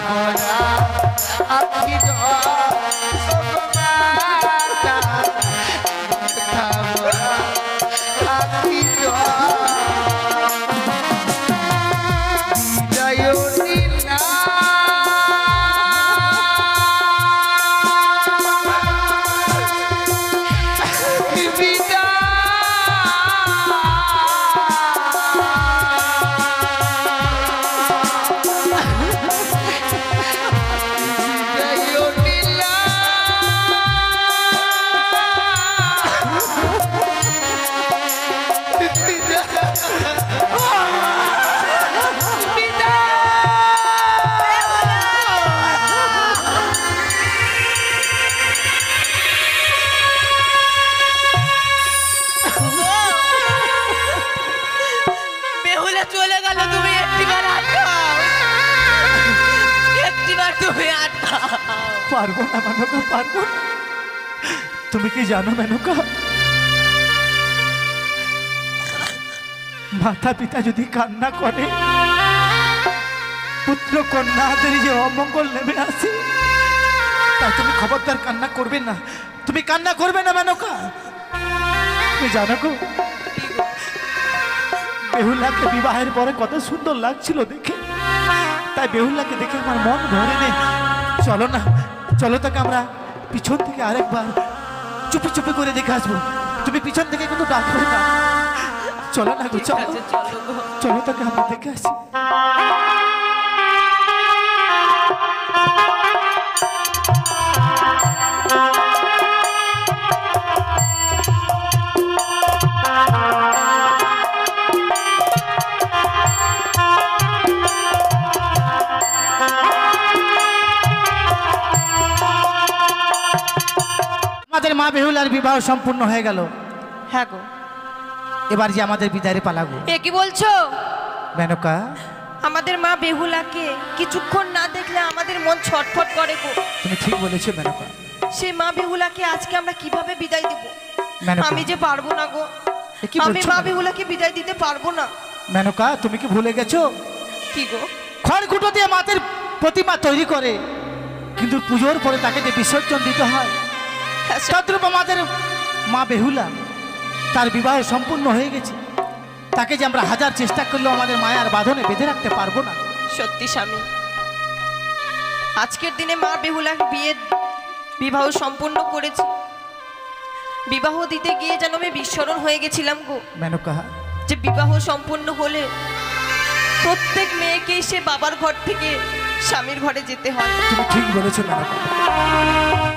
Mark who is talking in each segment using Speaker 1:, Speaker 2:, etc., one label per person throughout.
Speaker 1: ভরা আখি
Speaker 2: পারবো না মেনকা, পারবো। তুমি কি জানো মেনকা, মাতা পিতা যদি কান্না করে পুত্র কন্যাদের যে অমঙ্গল নেমে আসে, তাই তুমি খবরদার কান্না করবে না, তুমি কান্না করবে না মেনকা। তুমি জানো গো, বেহুলাকে বিবাহের পরে কত সুন্দর লাগছিল দেখে, তাই বেহুলাকে দেখে আমার মন ভরে নেই। চলো না, চলো তাকে আমরা পিছন থেকে আরেকবার চুপি চুপি করে দেখে আসবো। তুমি পিছন থেকে কিন্তু ডাকবে না, চলো না গো, চলো চলো তাকে আমরা দেখে আসি। আমাদের মা বেহুলার বিবাহ সম্পূর্ণ হয়ে গেল।
Speaker 3: হ্যাঁ গো,
Speaker 2: এবার যে আমাদের বিদায়ের পালা গো।
Speaker 3: এ কি বলছো
Speaker 2: মেনকা?
Speaker 3: আমাদের মা বেহুলাকে কিছুক্ষণ না দেখলে আমাদের মন ছটফট করে গো।
Speaker 2: তুমি ঠিক বলেছো মেনকা।
Speaker 3: সেই মা বেহুলাকে আজকে আমরা কিভাবে বিদায় দেব?
Speaker 2: মেনকা,
Speaker 3: আমি যে পারবো না গো, আমি মা বেহুলাকে বিদায় দিতে পারবো না।
Speaker 2: মেনকা, তুমি কি ভুলে গেছো?
Speaker 3: কি গো?
Speaker 2: খড়কুটো দিয়ে মাটির প্রতিমা তৈরি করে, কিন্তু পুজোর পরে তাকে যে বিসর্জন দিতে হয়, তদ্রূপ আমাদের মা বেহুলা তার বিবাহ সম্পূর্ণ হয়ে গেছে। তাকে যে আমরা হাজার চেষ্টা করলেও আমাদের মায়ার বাঁধনে বেঁধে রাখতে পারবো না।
Speaker 3: সত্যি স্বামী, আজকের দিনে মা বেহুলার বিবাহ সম্পূর্ণ করেছি। বিবাহ দিতে গিয়ে যেন আমি বিস্মরণ হয়ে গেছিলাম গো।
Speaker 2: মেনকা,
Speaker 3: যে বিবাহ সম্পূর্ণ হলে প্রত্যেক মেয়েকেই সে বাবার ঘর থেকে স্বামীর ঘরে যেতে হয়।
Speaker 2: তুমি ঠিক বলেছো মেনকা।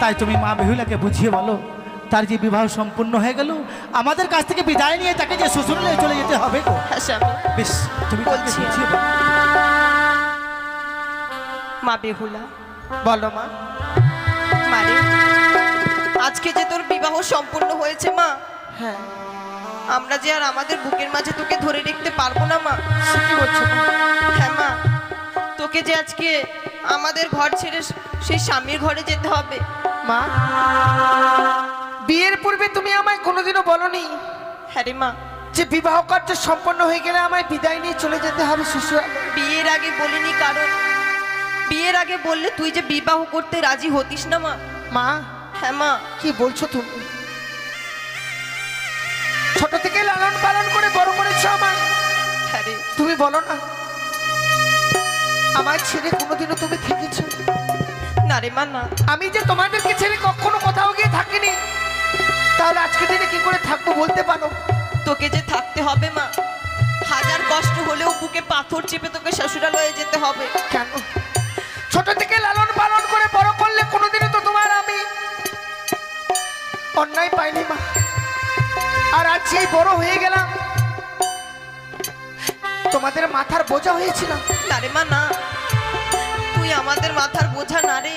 Speaker 2: তাই তুমি মা বেহুলাকে বুঝিয়ে বলো, তার যে বিবাহ সম্পূর্ণ হয়ে গেল, আমাদের কাছ থেকে বিদায় নিয়ে তাকে যে শ্বশুরালয়ে চলে যেতে হবে গো।
Speaker 3: হ্যাঁ স্বামী,
Speaker 2: বেশ, তুমি
Speaker 3: বলছি।
Speaker 2: বুঝিয়ে বলো।
Speaker 3: মা বেহুলা, বলো মা। মারে, আজকে যে তোর বিবাহ সম্পূর্ণ হয়েছে মা,
Speaker 1: হ্যাঁ,
Speaker 3: আমরা যে আর আমাদের বুকের মাঝে তোকে ধরে রাখতে পারবো না মা।
Speaker 1: কি করছো?
Speaker 3: হ্যাঁ মা, তোকে যে আজকে আমাদের ঘর ছেড়ে সেই স্বামীর ঘরে যেতে হবে।
Speaker 1: মা, বিয়ের পূর্বে তুমি আমায় কোনোদিনও বলনি
Speaker 3: হ্যাঁ রে মা,
Speaker 1: যে বিবাহ কার্য সম্পন্ন হয়ে গেলে আমায় বিদায় নিয়ে চলে যেতে হবে শ্বশুরালয়ে।
Speaker 3: বিয়ের আগে বলিনি, কারণ বিয়ের আগে বললে তুই যে বিবাহ করতে রাজি হতিস না মা।
Speaker 1: মা,
Speaker 3: হ্যাঁ মা,
Speaker 1: কি বলছো তুমি? ছোট থেকে লালন পালন করে বড় করেছো আমায়।
Speaker 3: হ্যাঁ রে,
Speaker 1: তুমি বলো না আমায় ছেড়ে কোনোদিনও তুমি থেকেছো?
Speaker 3: না রে মা, না।
Speaker 1: আমি যে তোমাদেরকে ছেড়ে কখনো কোথাও গিয়ে থাকিনি, তাহলে আজকে দিনে কি করে থাকবো বলতে পারো?
Speaker 3: তোকে যে থাকতে হবে মা, হাজার কষ্ট হলেও বুকে পাথর চেপে তোকে শ্বশুরালয়ে যেতে হবে।
Speaker 1: কেন? ছোট থেকে লালন পালন করে বড় করলে কোনোদিনও তো তোমার আমি অন্যায় পাইনি মা। আর আজ সেই বড় হয়ে গেলাম, তোমাদের মাথার বোঝা হয়েছিলাম।
Speaker 3: না রে মা, না, তুই আমাদের মাথার বোঝা না রে।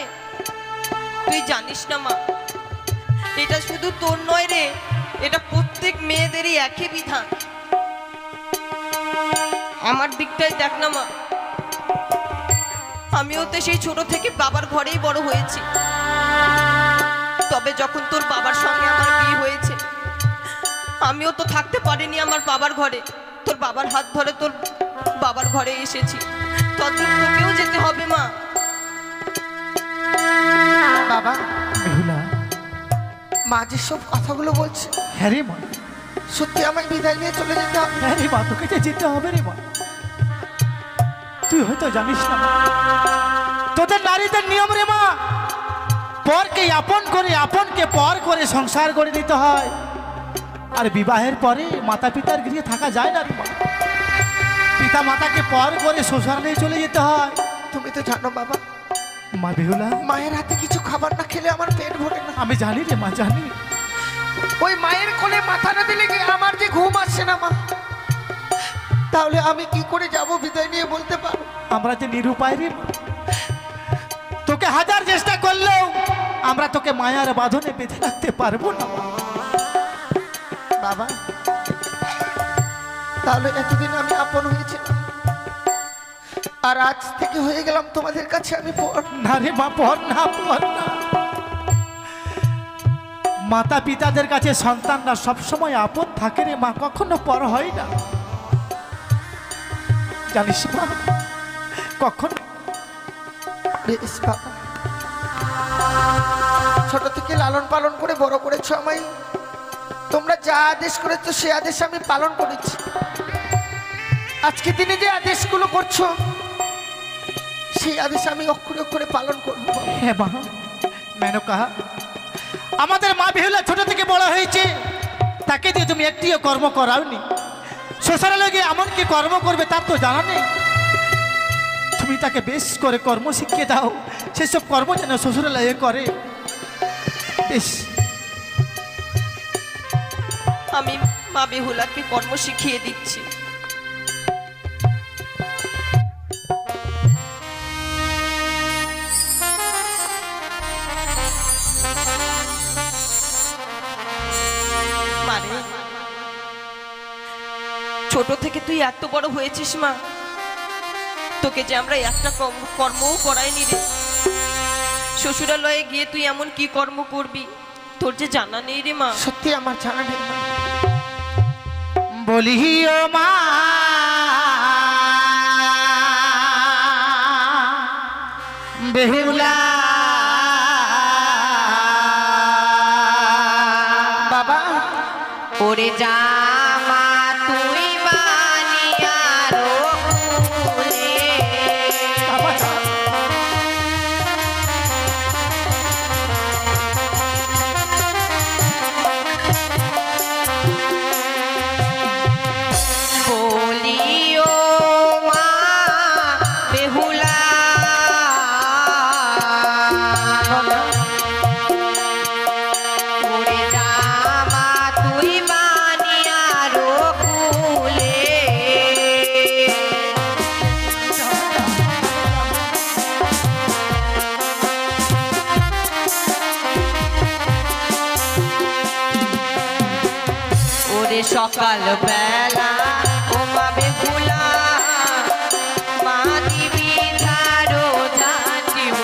Speaker 3: তুই জানিস না মা, এটা শুধু তোর নয় রে, এটা প্রত্যেক মেয়েদেরই একই বিধান। আমার দিকটাই দেখ না মা, আমিও তো সেই ছোট থেকে বাবার ঘরেই বড় হয়েছি। তবে যখন তোর বাবার সঙ্গে আমার বিয়ে হয়েছে, আমিও তো থাকতে পারিনি আমার বাবার ঘরে। তোর বাবার হাত ধরে তোর বাবার ঘরে এসেছি, ততদিন তোকেও যেতে হবে মা।
Speaker 1: মা যেসব কথাগুলো বলছে,
Speaker 2: হ্যাঁ রে মা,
Speaker 1: সত্যি আমায় বিদায় নিয়ে চলে যেতে হবে।
Speaker 2: হ্যাঁ রে মা, তোকে যে যেতে হবে রে মা। তুই হয়তো জানিস না মা, তোদের নারীদের নিয়ম রে মা, পরকে আপন করে আপনকে পর করে সংসার করে নিতে হয়। আর বিবাহের পরে মাতা পিতার গৃহে থাকা যায় না রে মা, পিতা মাতাকে পর করে শ্বশুরালয়ে চলে যেতে হয়।
Speaker 1: তুমি তো জানো বাবা,
Speaker 2: মা বেহুলা,
Speaker 1: মায়ের হাতে কিছু খাবার না খেলে আমার পেট ভরে না।
Speaker 2: আমি জানি রে মা, জানি।
Speaker 1: ওই মায়ের কোলে মাথা না দিলে কি আমার যে ঘুম আসছে না মা, তাহলে আমি কি করে যাব বিদায় নিয়ে বলতে পারো?
Speaker 2: আমরা যে নিরুপায় রে মা, তোকে হাজার চেষ্টা করলেও আমরা তোকে মায়ার বাঁধনে বেঁধে রাখতে পারবো না মা।
Speaker 1: বাবা, তাহলে এতদিন আমি আপন হয়েছিলাম, আর আজ থেকে হয়ে গেলাম তোমাদের কাছে আমি পর।
Speaker 2: না রে মা, পর না, পর না। মাতা পিতাদের কাছে সন্তানরা সবসময় আপন থাকে রে মা, কখনো পর হয় না, জানিস মা। কখনো
Speaker 1: বেশ বাবা, ছোট থেকে লালন পালন করে বড় করেছো আমায়, তোমরা যা আদেশ করেছো সে আদেশ আমি পালন করেছি। আজকে দিনে যে আদেশগুলো করছো সেই আদেশ আমি অক্ষরে অক্ষরে পালন করবো।
Speaker 2: হ্যাঁ মা, মেনকা, আমাদের মা বেহুলা ছোট থেকে বড় হয়েছে, তাকে দিয়ে তুমি একটিও কর্ম করাওনি। শ্বশুরালয়ে গিয়ে এমন কি কর্ম করবে তার তো জানা নেই। তুমি তাকে বেশ করে কর্ম শিখিয়ে দাও, সেসব কর্ম যেন শ্বশুরালয়ে করে। বেশ,
Speaker 3: আমি মা বেহুলাকে কর্ম শিখিয়ে দিচ্ছি। মানে ছোট থেকে তুই এত বড় হয়েছিস মা, তোকে যে আমরা একটা কর্মও করাইনি রে। শ্বশুরালয়ে গিয়ে তুই এমন কি কর্ম করবি তোর যে জানা নেই রে মা।
Speaker 1: সত্যি আমার জানা নেই মা।
Speaker 2: বলি ও মা, বেহুলা
Speaker 1: বাবা,
Speaker 3: ওরে জামা তুই বানিয়ারো ফুলে, বলিও মা বেহুলা, ওরে জামা তুই বানিয়ারো ফুলে, ওরে সকাল বেলা ও মা বেহুলা, মা দিবি ধারো জানিব,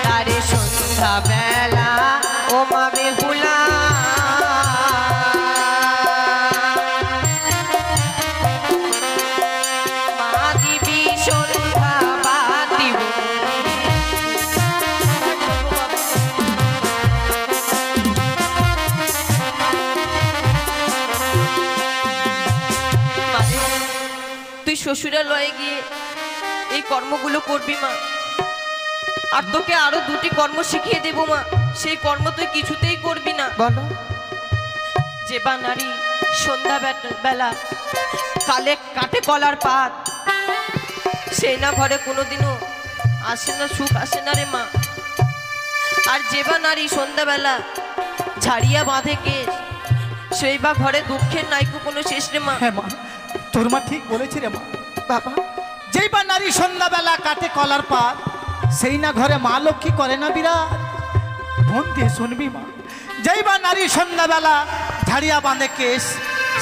Speaker 3: তারে সন্ধ্যা বেলা ও মা বেহুলা, মা দিবি সন্ধ্যা বাতিব, তুই শ্বশুরালয়ে গিয়ে এই কর্মগুলো করবি মা। আর তোকে আরো দুটি কর্ম শিখিয়ে দেবো মা, সেই কর্ম তুই কিছুতেই করবি না।
Speaker 1: বলো।
Speaker 3: যে বা নারী সন্ধ্যা বেলা কালে কাটে কলার পাত, সেই না ঘরে কোনোদিনও আসে না সুখ, আসে না রে মা। আর যে বা নারী সন্ধ্যাবেলা ঝাড়িয়া বাঁধে কেশ, সেই বা ঘরে দুঃখের নাইকো কোনো শেষ রে মা।
Speaker 2: হ্যাঁ মা, তোর মা ঠিক বলেছি রে মা।
Speaker 1: বাবা,
Speaker 2: যেই বা নারী সন্ধ্যাবেলা কাটে কলার পাত, সেই না ঘরে মা লক্ষ্মী করে না বিরাট। মন দিয়ে শুনবি মা, যেই বা নারী সন্ধ্যাবেলা ঝাড়িয়া বাঁধে কেশ,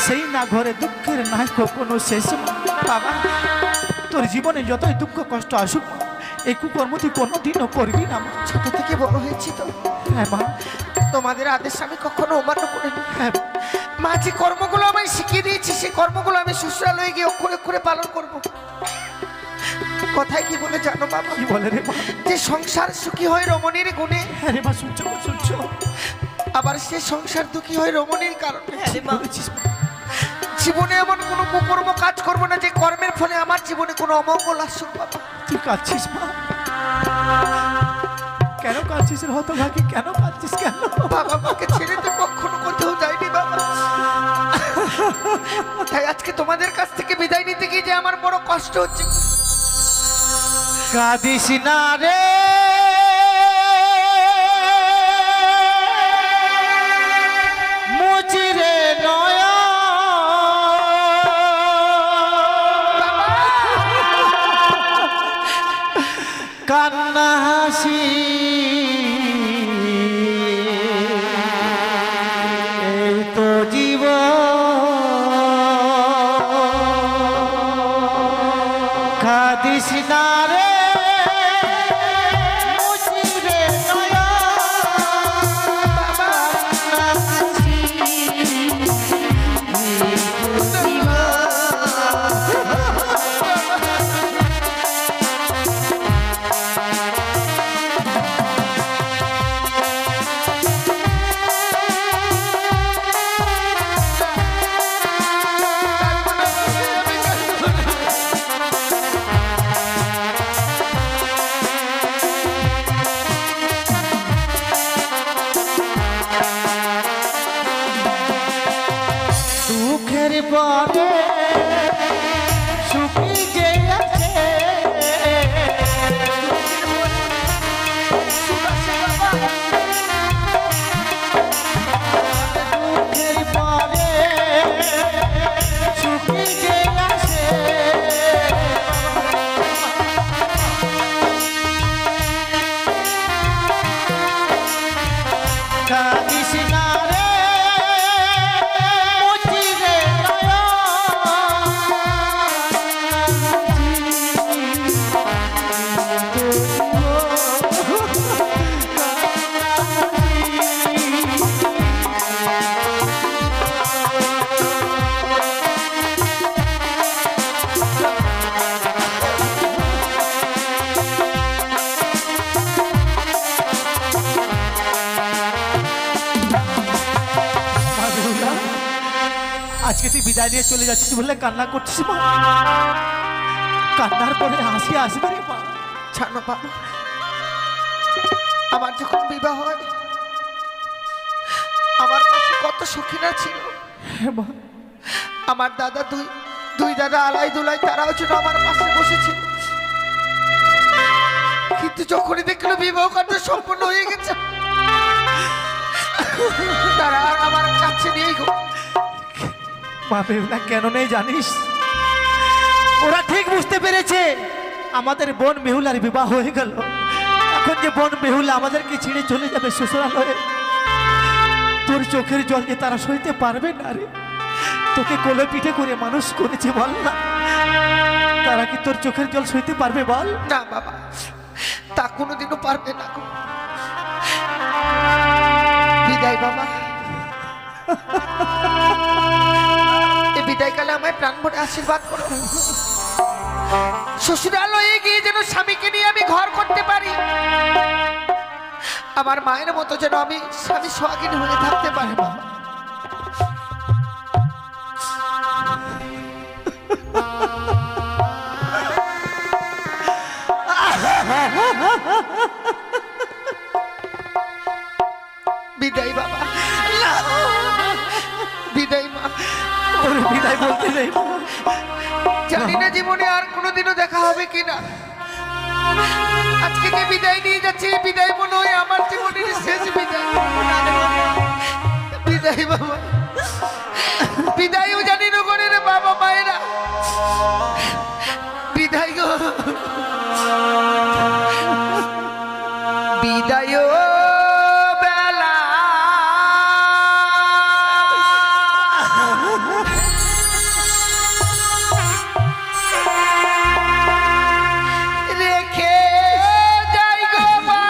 Speaker 2: সেই না ঘরে দুঃখের নাই কোনো শেষ। বাবা, তোর জীবনে যতই দুঃখ কষ্ট আসুক মা, এই কুকর্ম তুই কোনোদিনও করবি না মা।
Speaker 1: ছোট থেকে বড় হয়েছি তো।
Speaker 2: হ্যাঁ মা,
Speaker 1: তোমাদের আদেশ আমি কখনো অমান্য করিনি।
Speaker 2: হ্যাঁ,
Speaker 1: মা যে কর্মগুলো আমায় শিখিয়ে দিয়েছি সেই কর্মগুলো আমি শ্বশুরালয়ে গিয়ে অক্ষরে অক্ষরে পালন করব। কথায় কি বলে জানো বাবা?
Speaker 2: কি বলে রে মা?
Speaker 1: যে সংসার সুখী হয় রমণীর গুণে,
Speaker 2: হ্যাঁ রে মা, শুনছো শুনছো?
Speaker 1: আবার সে সংসার দুঃখী হয় রমণীর কারণে।
Speaker 3: হ্যাঁ রে মা,
Speaker 2: বলেছিস মা?
Speaker 1: জীবনে এমন কোনো কুকর্ম কাজ করবো না যে কর্মের ফলে আমার জীবনে কোনো অমঙ্গল আসুক বাবা।
Speaker 2: তুই কাঁদছিস মা? কেন কাঁদছিস রে হতভাগী? কেন কাঁদছিস কেন?
Speaker 1: বাবা মাকে ছেড়ে তো কখনো কোথাও যায়নি বাবা। তাই আজকে তোমাদের কাছ থেকে বিদায় নিতে গিয়ে যে আমার বড় কষ্ট হচ্ছে।
Speaker 2: কাঁদিস না রে মুচিরে নয়া, কান্না হাসি এই তো জীবন। কাঁদিস না রে মুচিরে নয়া, কান্না হাসি এই তো জীবন। দুঃখের পরে সুখী যে আছে, দুঃখের পরে সুখী যে আছে, কাঁদিস না রে মুচিরে নয়া, আজকে তুই বিদায় নিয়ে চলে যাচ্ছিস বললে কান্না করছিস মা? কান্নার পরে হাসি আসবে রে মা।
Speaker 1: জানো বাবা, আমার যখন বিবাহ হয় আমার পাশে কত সখীরা ছিল।
Speaker 2: হ্যাঁ মা,
Speaker 1: আমার দাদা দুই দাদা আলাই দুলাই তারাও ছিল আমার পাশে বসেছিল। কিন্তু যখনই দেখলো বিবাহ কাণ্ড সম্পূর্ণ হয়ে গেছে তারা আর আমার কাছে নিয়েই গো।
Speaker 2: মা বেহুলা কেন নেই জানিস? ওরা ঠিক বুঝতে পেরেছে আমাদের বোন বেহুলার বিবাহ হয়ে গেল। এখন যে বোন বেহুলা আমাদেরকে ছেড়ে চলে যাবে শ্বশুরালয়ে, তোর চোখের জল যে তারা সইতে পারবে না রে। তোকে কোলে পিঠে করে মানুষ করেছে বল না, তারা কি তোর চোখের জল সইতে পারবে বল?
Speaker 1: না বাবা, তা কোনোদিনও পারবে না গো। বিদায় বাবা, এই বিদায়কালে আমায় প্রাণ ভরে আশীর্বাদ করো। শ্বশুরালয়ে গিয়ে যেন স্বামীকে নিয়ে আমি ঘর করতে পারি, আমার মায়ের মতো যেন আমি স্বামী সোহাগিনী হয়ে থাকতে পারি বাবা। বিদায় বাবা, বিদায় মা।
Speaker 2: ওর বিদায় বলতে নেই মা।
Speaker 1: জানি না জীবনে আর কোনোদিনও দেখা হবে কিনা। আজকে যে বিদায় নিয়ে যাচ্ছি, এই বিদায় মনে হয় আমার জীবনের শেষ বিদায়। বিদায় বাবা, বিদায়ও জানি না করে রে বাবা মায়েরা। বিদায় গো, বিদায় বেলা রেখে যাই গো মা,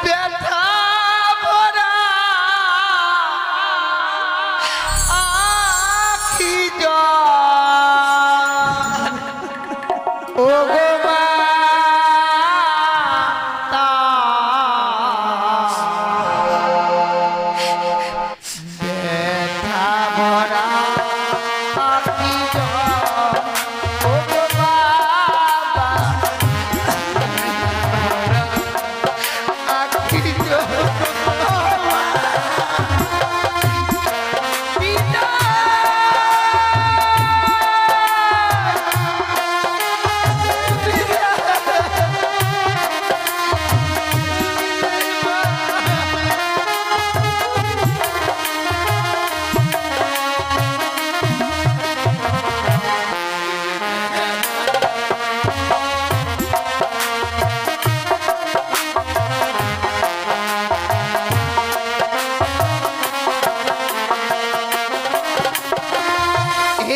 Speaker 1: ব্যথা ভরা আখি জল ও গো মাতা ব্যথা ভরা আখি জল ও গো বাবা আখি জল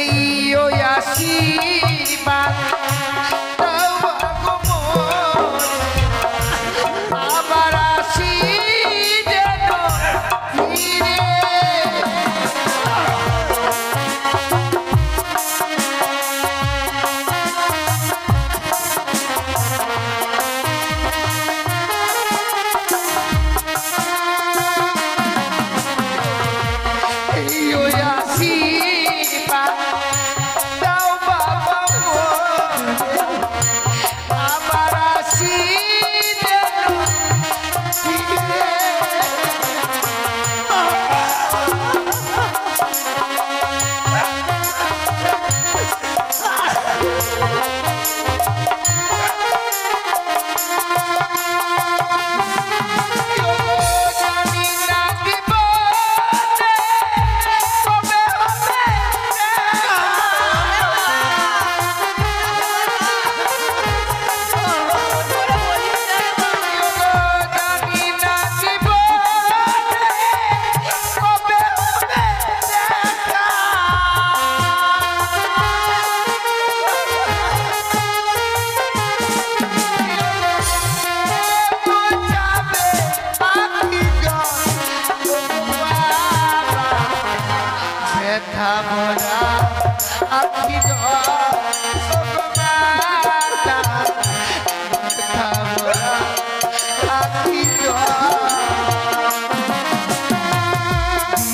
Speaker 1: এই ওই আশীর্বাদ দাও গো মোর, আবার আসি যেন ফিরে। এই ওই আশীর্বাদ দাও বাবা মোর, আবার আসি যেন ফিরে। জানি না জীবনে কবে হবে জানি না জীবনে কবে হবে দেখা। বোঝাবে আখি জল ও বাবা, ব্যথা ভরা আখি জল ও মাতা, ব্যথা ভরা আখি জল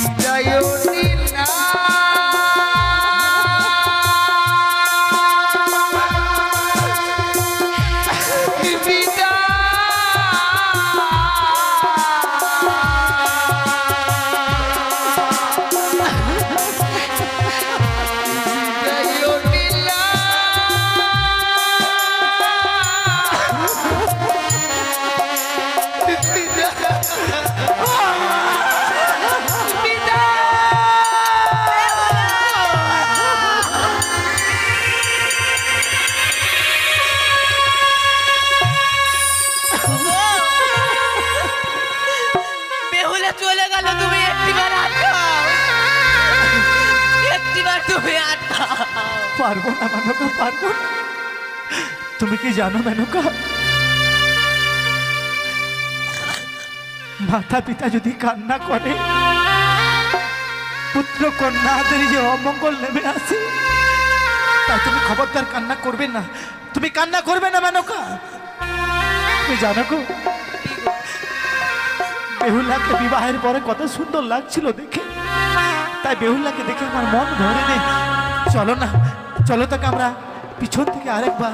Speaker 1: বিদায় নিলা।
Speaker 3: বেহুলা চলে গেল, তুমি একটিবার আটকাও, একটিবার তুমি আটকাও।
Speaker 2: পারবো না মেনকা, পারবো না। তুমি কি জানো মেনকা, মাতা পিতা যদি কান্না করে, পুত্র কন্যাদের যে অমঙ্গল নেমে আসে, তাই তুমি খবরদার কান্না করবে না, তুমি কান্না করবে না মেনকা। তুমি জানো গো, বেহুলাকে বিবাহের পরে কত সুন্দর লাগছিল দেখে, তাই বেহুলাকে দেখে আমার মন ভরে নেই। চলো না, চলো তাকে আমরা পিছন থেকে আরেকবার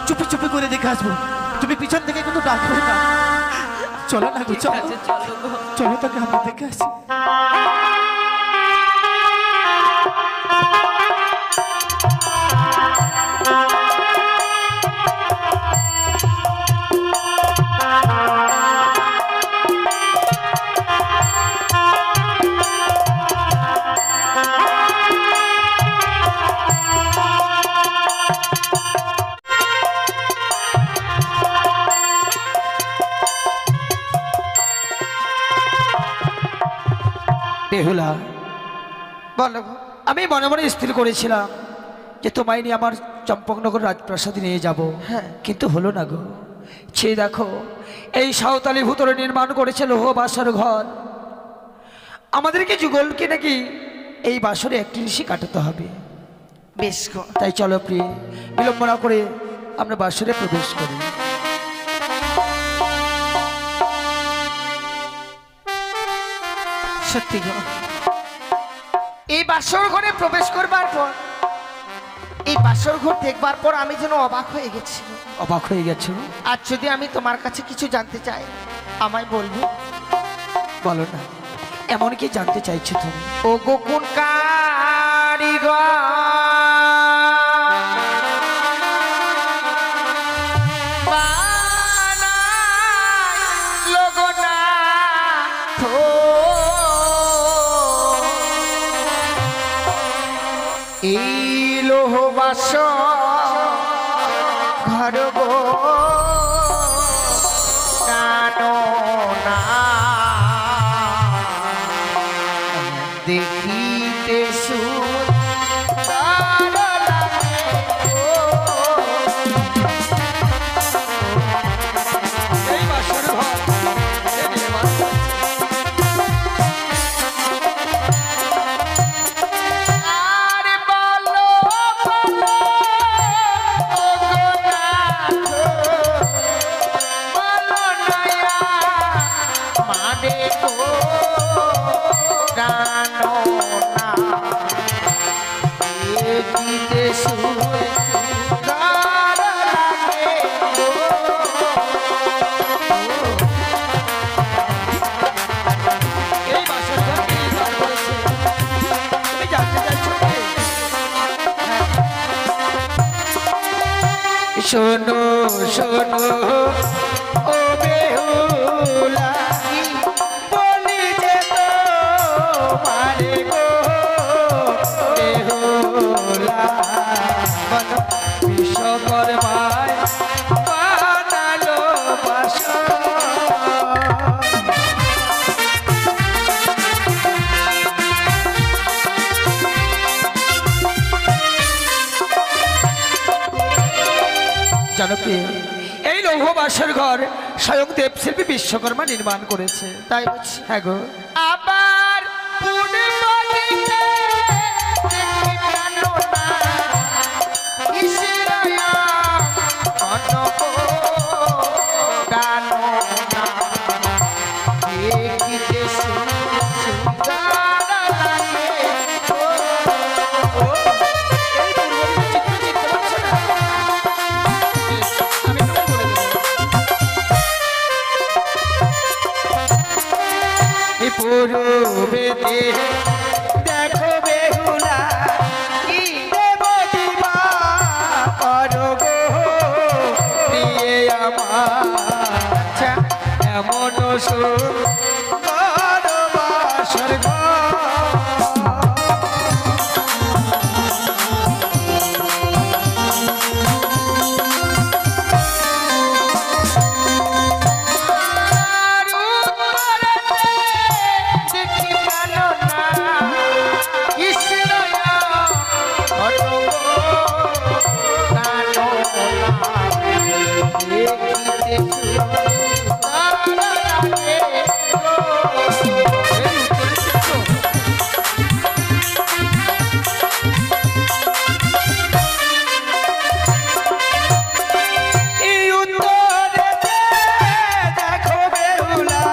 Speaker 2: চুপি চুপি করে দেখে আসবো। তুমি পিছন থেকে কিন্তু ডাকবে না। চলো না গো, চলো,
Speaker 3: চলো গো।
Speaker 2: চলো তাকে আমরা দেখে আসি।
Speaker 1: বেহুলা, বলো গো।
Speaker 4: আমি মনে মনে স্থির করেছিলাম যে তোমায় নিয়ে আমার চম্পকনগর রাজপ্রাসাদে নিয়ে যাব,
Speaker 1: হ্যাঁ।
Speaker 4: কিন্তু হলো না গো। সে দেখো এই সাঁওতালি ভূতরে নির্মাণ করেছে লৌহ বাসর ঘর। আমাদেরকে যুগলকে নাকি এই বাসরে একটি ঋষি কাটাতে হবে।
Speaker 1: বেশ গো,
Speaker 4: তাই চলো প্রিয়, বিলম্ব না করে আমরা বাসরে প্রবেশ করি।
Speaker 1: সত্যি গো, এই বাসর ঘরে প্রবেশ করবার পর, এই বাসর ঘর দেখবার পর আমি যেন অবাক হয়ে গেছি।
Speaker 4: অবাক হয়ে গেছো?
Speaker 1: আর যদি আমি তোমার কাছে কিছু জানতে চাই, আমায় বলবো?
Speaker 4: বলো না, এমন কি জানতে চাইছো তুমি?
Speaker 1: ও গোকুন কারিগর বানাইলো গো নাথ, এই লোহ বাস ঘর গো জানো না, দেখিতে সুন্দর লাগে গো।
Speaker 4: এই বাসর ঘর এই নির্মাণ
Speaker 1: আর বলো বলো ও গো নাথ, বলো নয়া মানে গো জানো না, দেখিতে সুন্দর লাগে গো।
Speaker 4: এই বাসর ঘর কে নির্মাণ করেছে? তুমি জানতে চাইছো কি?
Speaker 1: শোনো শোনো ও বেহুলা, বলি যে তো মারে গো বেহুলা, বলো বিশ্বকর্মায় বানালো বাসর।
Speaker 4: জানো কি, এই লৌহ বাসর ঘর স্বয়ং দেবশিল্পী বিশ্বকর্মা নির্মাণ করেছে।
Speaker 1: তাই বলছি।
Speaker 4: হ্যাঁ গো,
Speaker 1: আবার পূর্ণিমাতে দেখি জানো না, ঈশ্বরয়া অনক জানো না, দেখিতে সুন্দর লাগে গো।
Speaker 4: এই পূর্বদিকের চিত্র দেখতে পাচ্ছ না? আমি তোমায় বলে দেবো।
Speaker 1: এই পূর্বেতে দেখো বেহুলা, কি দেব দিবা করো গো প্রিয়ে আমার, আচ্ছা এমন সুন্দর বাসর ঘর। আর উত্তরেতে দেখি জানো না, ঈশ্বরয়া অনক জানো না, দেখিতে সুন্দর লাগে গো।
Speaker 4: এই উত্তরের চিত্র।
Speaker 1: এই উত্তরেতে দেখো বেহুলা,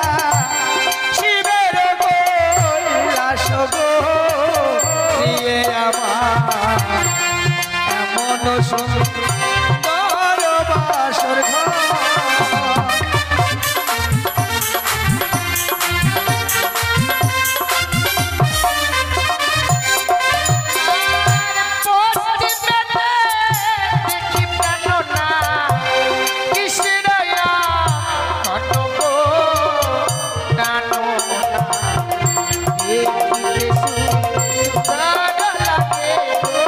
Speaker 1: শিবের কৈলাস গো প্রিয়ে আমার, এমন সুন্দর বাসর ঘর। পশ্চিমেতে দেখি জানো না, ঈশ্বরয়া অনক জানো না, দেখিতে সুন্দর লাগে গো।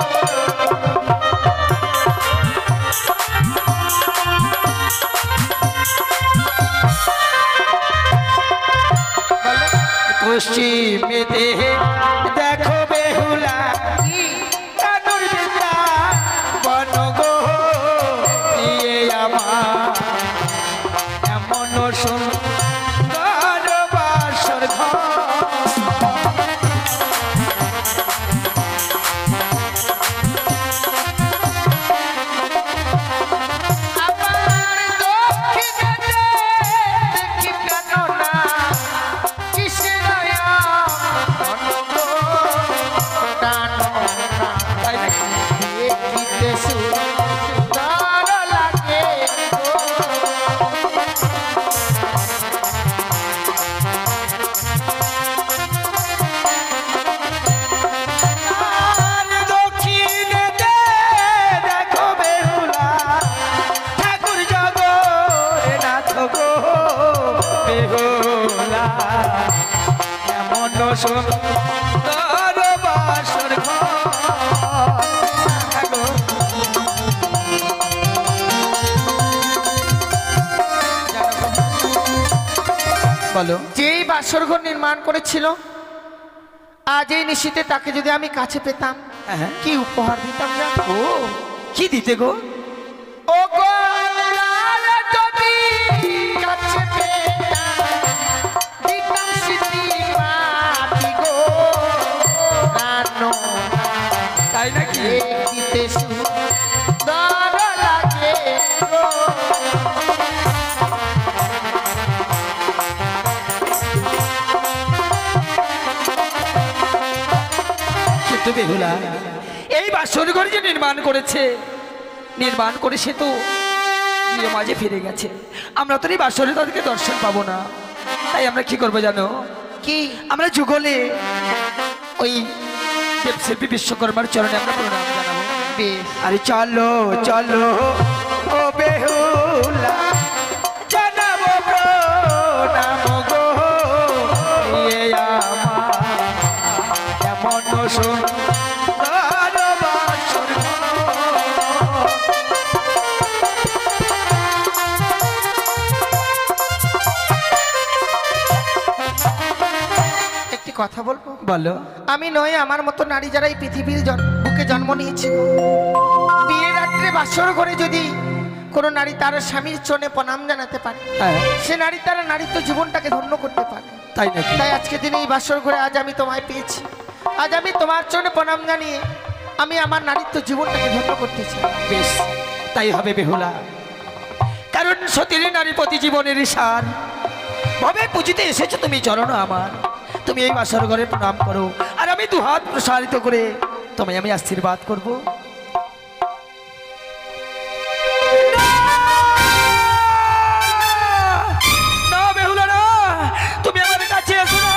Speaker 1: পশ্চিমেতে দেখো বেহুলা, কানুর বিদ্যা বন গো প্রিয়ে আমার, এমন
Speaker 4: বেহুলা এমন সুন্দর বাসর ঘর গো। বলো
Speaker 1: যেই বাসর ঘর নির্মাণ করেছিল, আজ এই নিশীতে তাকে যদি আমি কাছে পেতাম,
Speaker 4: হ্যাঁ।
Speaker 1: কি উপহার দিতাম জানো?
Speaker 4: ও কি দিতে গো?
Speaker 1: ও গো লালা যদি কাছে পেতাম, দিতাম স্মৃতি মাটি গো রানো,
Speaker 4: তাই নাকি?
Speaker 1: দেখিতে সুন্দর লাগে গো।
Speaker 4: কিন্তু বেহুলা এই বাসর ঘর যে নির্মাণ করেছে, নির্মাণ করে সে তো গিয়ে মাঝে ফিরে গেছে। আমরা তো এই বাসরে তাদেরকে দর্শন পাবো না। তাই আমরা কি করবো জানো?
Speaker 1: কি?
Speaker 4: আমরা যুগলে ওই দেবশিল্পী বিশ্বকর্মার চরণে আমরা প্রণাম জানাবো।
Speaker 1: বেশ,
Speaker 4: আরে চলো চলো ও বেহুলা জানাবো প্রণাম গো, এ আমার এমন সুন্দর বাসর ঘর।
Speaker 1: একটি কথা বলবো?
Speaker 4: বলো।
Speaker 1: আমি নয়, আমার মতো নারী যারা এই পৃথিবীর বুকে জন্ম নিয়েছে, বিয়ের রাত্রে বাসর ঘরে যদি কোনো নারী তার স্বামীর চরণে প্রণাম জানাতে পারে,
Speaker 4: হ্যাঁ
Speaker 1: সে নারী তার নারীত্ব জীবনটাকে ধন্য করতে পারে।
Speaker 4: তাই নাকি?
Speaker 1: তাই আজকে দিনে এই বাসর ঘরে আজ আমি তোমায় পেয়েছি, আজ আমি তোমার চরণে প্রণাম জানিয়ে আমি আমার নারীত্ব জীবনটাকে ধন্য করতে চাই।
Speaker 4: বেশ তাই হবে বেহুলা, কারণ সতীর নারী প্রতি জীবনের সার ভাবে পুজিতে এসেছো তুমি চরণ আমার। তুমি এই বাসর ঘরে প্রণাম করো, আর আমি দুহাত প্রসারিত করে তোমায় আমি আশীর্বাদ করব। না বেহুলা না, তুমি আমার কাছে এসো না,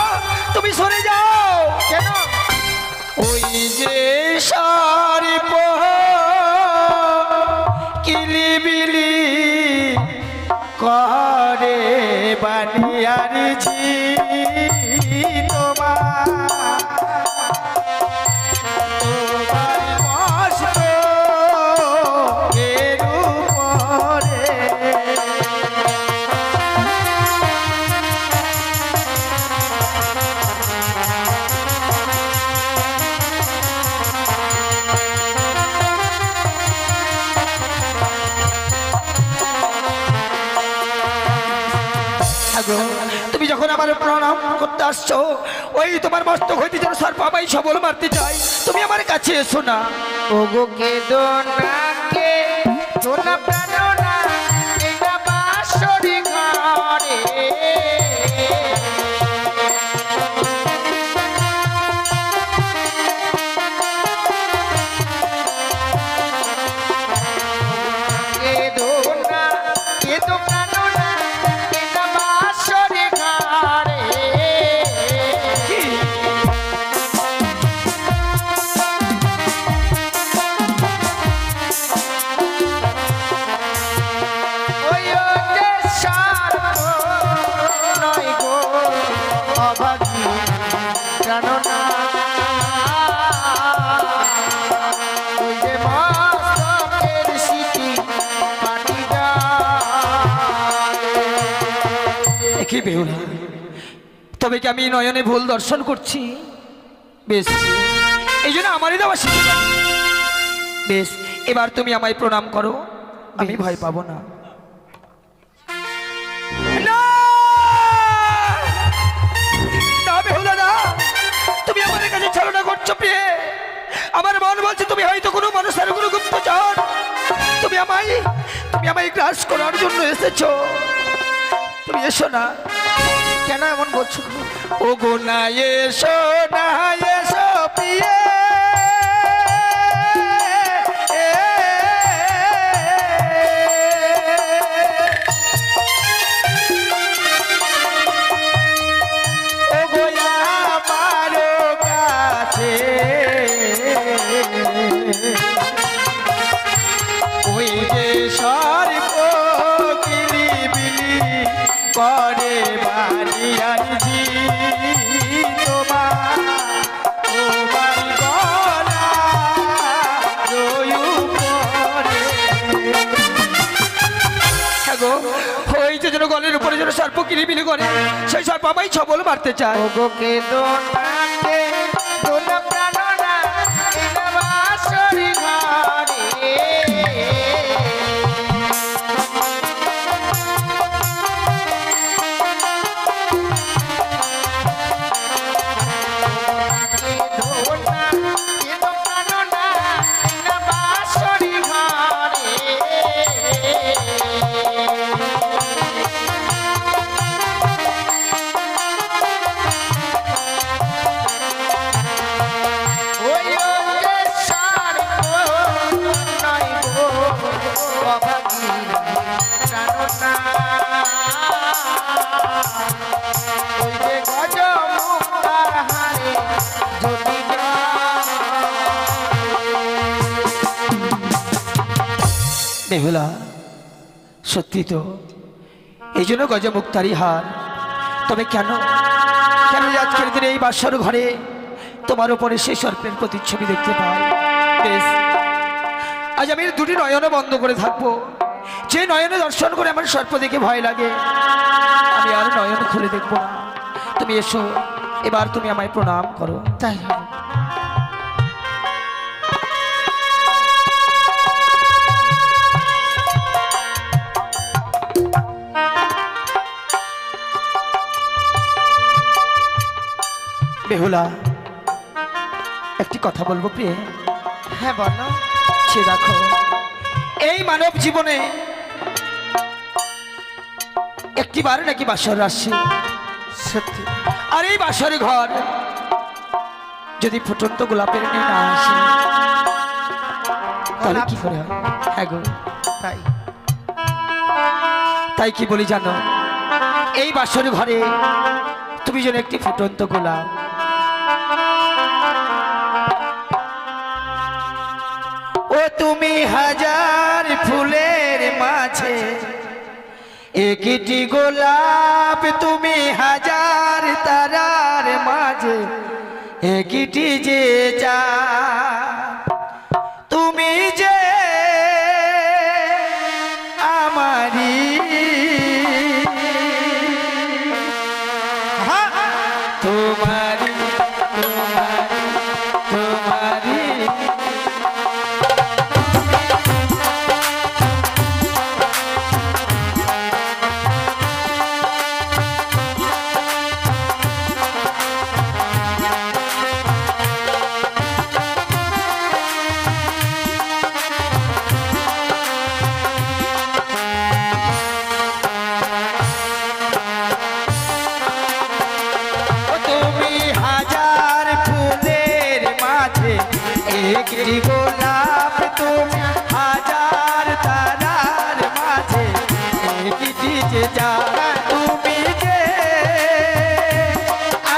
Speaker 4: তুমি সরে যাও।
Speaker 1: কেন?
Speaker 4: ওই যে সারি কিলিবিলি করে বানিয়ারিছি তোমার মস্ত এর উপরে। তুমি যখন আমার প্রণাম করতে আসছো, ওই তোমার মস্তক হইতে যেন সর্পাবাই সবল মারতে চাই, তুমি আমার কাছে এসো না।
Speaker 1: ও গো কে দোনাকে দোনা প্রাণনা এটা বাসরি ঘরে, কে দোনা কে দো প্রাণনা এটা বাসরি ঘরে। ওই যে সার্প নয় গো অভাগী প্রাণনা, ওই যে মস্তকের স্মৃতি পানি যায়।
Speaker 4: কি বেহুলা, তবে কি আমি নয়নে ভুল দর্শন করছি? বেশ, এই জন্য আমারই দেওয়া শিক্ষা। বেশ, এবার তুমি আমায় প্রণাম করো, আমি ভয় পাবো না। না! না বেহুলা না, তুমি আমাদের কাছে ছলনা করছো প্রিয়ে। আমার মন বলছে তুমি হয়তো কোনো মানুষের কোনো গুপ্তচর, তুমি আমায় গ্রাস করার জন্য এসেছো। তুমি এসো না।
Speaker 1: কেন এমন বলছো?
Speaker 4: ও গো না এসো না এসো প্রিয়ে, ও গো আমার কাছে ওই যে সর্প কিলিবিলি করে আর জি তোমার তোমার গলা রয়ু পরে। হ্যাঁ গো, ওই যে যেন গলের উপরে যেন সর্প কিলিবিলি করে, সেই সর্প আমায় ছবল মারতে চায়।
Speaker 1: ওগোকে দোনাকে দোল প্রাণনা বাসরি ঘরে।
Speaker 4: বেহুলা, সত্যি তো এই জন্য গজমুক্তারি হার। তবে কেন কেন যে আজকের দিনে এই বাসর ঘরে তোমার উপরে সেই সর্পের প্রতিচ্ছবি দেখতে পাই? বেশ, আজ আমি দুটি নয়ন বন্ধ করে থাকবো। যে নয়নে দর্শন করে আমার সর্প দেখে ভয় লাগে, আমি আর নয়ন খুলে দেখবো না। তুমি এসো, এবার তুমি আমায় প্রণাম করো।
Speaker 1: তাই হবে।
Speaker 4: বেহুলা, একটি কথা বলবো প্রিয়ে?
Speaker 1: হ্যাঁ বলো।
Speaker 4: সে দেখো, এই মানব জীবনে একটিবার নাকি বাসর আসছে।
Speaker 1: সত্যি।
Speaker 4: আর এই বাসর ঘর যদি ফুটন্ত গোলাপের নিয়ে না আসে তাহলে কি করে হয়? হ্যাঁ গো,
Speaker 1: তাই
Speaker 4: তাই কি বলি জানো, এই বাসর ঘরে তুমি যেন একটি ফুটন্ত গোলাপ। ও তুমি হাজার ফুলের মাঝে একটি গোলাপ, তুমি হাজার তারার মাঝে একটি যে চাঁদ, তুমি যে আমারি তোমারি তোমারি তোমারি। একটি গোলাপ, তুমি হাজার তারার মাঝে একটি যে চাঁদ, তুমি যে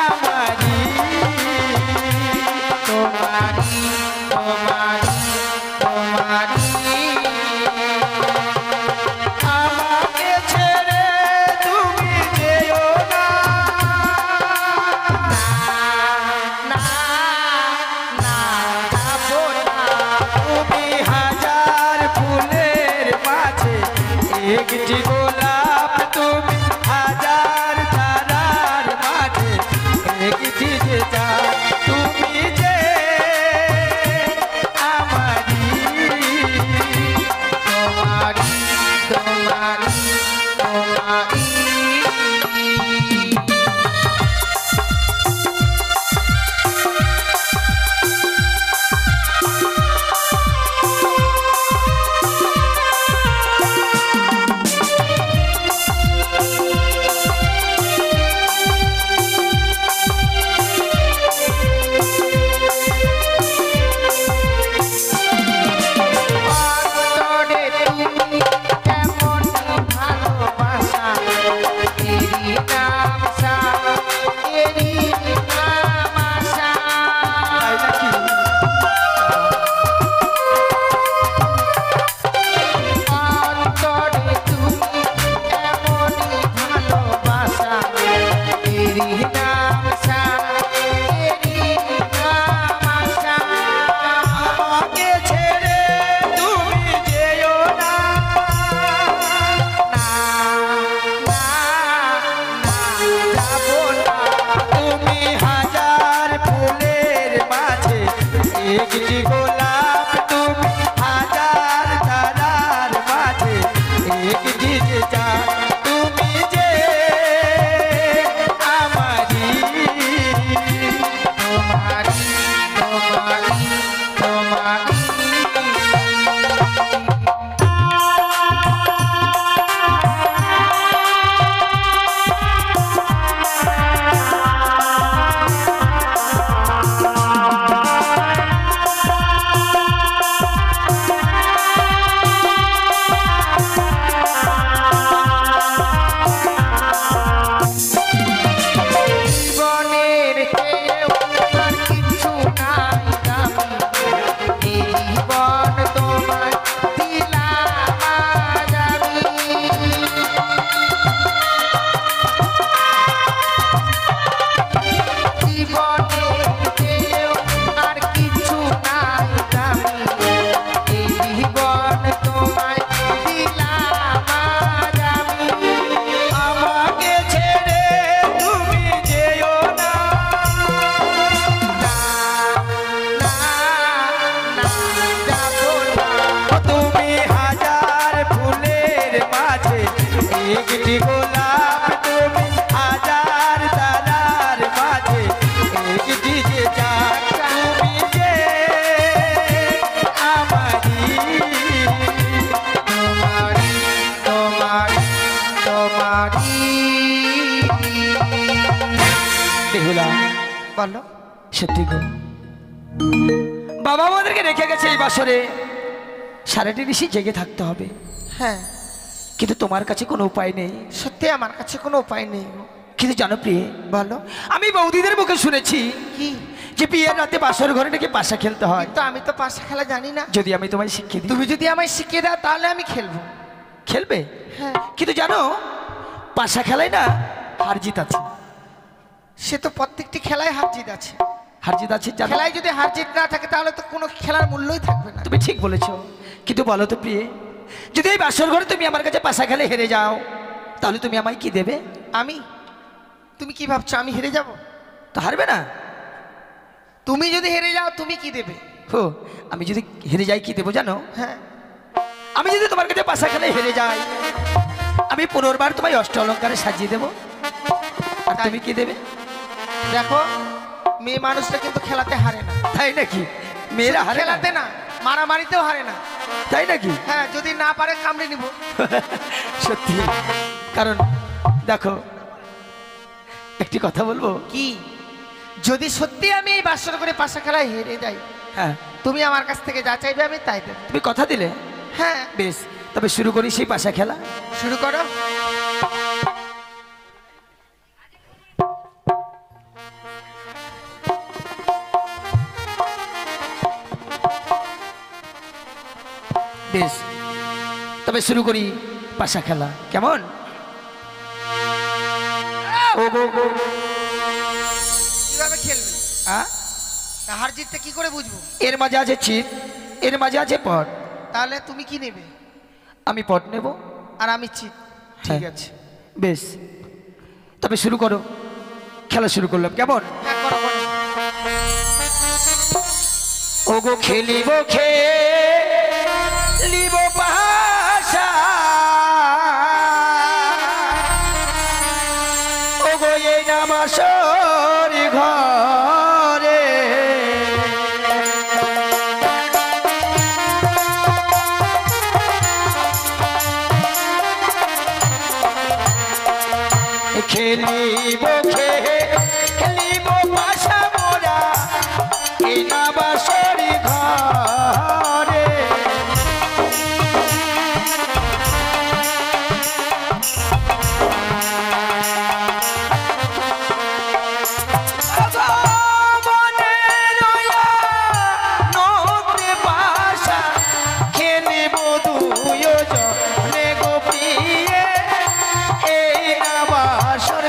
Speaker 4: আমারি তোমারি তোমারি তোমারি। আমাকে ছেড়ে তুমি যেও না, না না, তুমি হাজার ফুলের মাঝে একটি গোলাপ, তুমি হাজার তারার মাঝে একটি যে চাঁদ, তুমি যে আমারি তোমারি তোমারি তোমারি।
Speaker 1: तेरी नाम सा तेरी नाम सा
Speaker 4: আমাকে ছেড়ে তুমি যেও না
Speaker 1: ना ना ना जाबो ना
Speaker 4: তুমি হাজার ফুলের মাঝে একটি গোলাপ তুমি হাজার তারার মাঝে একটি যে চাঁদ তুমি যে আমারি
Speaker 1: तुम्हारी तुम्हारी तुम्हारी জীবনের কেউ আর কিছু নাই দামি এই জীবন তোমায় দিলাম আজ আমি জীবনের কেউ আর কিছু নাই দামি এই জীবন তোমায় দিলাম আজ আমি
Speaker 4: আমাকে ছেড়ে তুমি যেও না
Speaker 1: না না না যাবো না
Speaker 4: তুমি হাজার ফুলের মাঝে একটি গোলাপ তুমি হাজার তারার মাঝে একটি যে চাঁদ তুমি যে আমারি
Speaker 1: তোমারি তোমারি তোমারি
Speaker 4: বেহুলা
Speaker 1: বলো
Speaker 4: সত্যি গো বাবা আমাদেরকে রেখে গেছে এই বাসরে সারাটি নিশি জেগে থাকতে হবে
Speaker 1: হ্যাঁ
Speaker 4: কিন্তু তোমার কাছে কোনো উপায় নেই
Speaker 1: সত্যি আমার কাছে কোনো উপায় নেই গো।
Speaker 4: কিন্তু জানো প্রিয়ে
Speaker 1: বলো
Speaker 4: আমি বৌদিদের মুখে শুনেছি
Speaker 1: কি
Speaker 4: যে বিয়ের রাতে বাসর ঘরে নাকি পাশা খেলতে হয়
Speaker 1: কিন্তু আমি তো পাশা খেলা জানি না
Speaker 4: যদি আমি তোমায় শিখিয়ে দিই
Speaker 1: তুমি যদি আমায় শিখিয়ে দাও তাহলে আমি খেলবো
Speaker 4: খেলবে
Speaker 1: হ্যাঁ
Speaker 4: কিন্তু জানো পাশা খেলায় না হার জিত আছে
Speaker 1: সে তো প্রত্যেকটি খেলায় হার জিত আছে
Speaker 4: হার জিত আছে জানো?
Speaker 1: খেলায় যদি হার জিত না থাকে তাহলে তো কোনো খেলার মূল্যই থাকবে না
Speaker 4: তুমি ঠিক বলেছো কিন্তু বলো তো প্রিয়ে যদি এই বাসর ঘরে তুমি আমার কাছে পাশা খেলে হেরে যাও তাহলে তুমি আমায় কি দেবে
Speaker 1: আমি তুমি কি ভাবছো আমি হেরে যাব
Speaker 4: তো হারবে না
Speaker 1: তুমি যদি হেরে যাও তুমি কি দেবে
Speaker 4: হো আমি যদি হেরে যাই কি দেবো জানো
Speaker 1: হ্যাঁ
Speaker 4: আমি যদি তোমার কাছে পাশা খেলে হেরে যাই আমি পুনর্বার তোমায় অষ্ট অলঙ্কারে সাজিয়ে দেবো আর তুমি কি দেবে
Speaker 1: দেখো মেয়ে মানুষরা কিন্তু খেলাতে হারে না
Speaker 4: তাই নাকি মেয়েরা হারে না?
Speaker 1: খেলাতে না মারামারিতেও হারে না
Speaker 4: তাই নাকি
Speaker 1: হ্যাঁ যদি না পারে কামড়ে নিব
Speaker 4: সত্যি কারণ দেখো একটি কথা বলবো
Speaker 1: কি যদি সত্যি আমি এই বাসর করে পাশা খেলায় হেরে যাই
Speaker 4: হ্যাঁ
Speaker 1: তুমি আমার কাছ থেকে যা চাইবে আমি তাই দেবো
Speaker 4: তুমি কথা দিলে
Speaker 1: হ্যাঁ
Speaker 4: বেশ তবে শুরু করি সেই পাশা খেলা
Speaker 1: শুরু করো
Speaker 4: বেশ তবে শুরু করি পাশা খেলা কেমন ও গো গো
Speaker 1: কিভাবে খেলবে
Speaker 4: আ?
Speaker 1: হার জিততে কি করে বুঝবো
Speaker 4: এর মাঝে আছে চিত এর মাঝে আছে পট
Speaker 1: তাহলে তুমি কি নেবে
Speaker 4: আমি পট নেব
Speaker 1: আর আমি চিত ঠিক
Speaker 4: হ্যাঁ।
Speaker 1: আছে
Speaker 4: বেশ তবে শুরু করো খেলা শুরু করলাম কেমন
Speaker 1: হ্যাঁ করো করো
Speaker 4: ও গো খেলিব খেলিব পাশা ও গো এই নামাসর ঘরে খেলিব খেলিব পাশা মোরা এই নামাসর ঘরে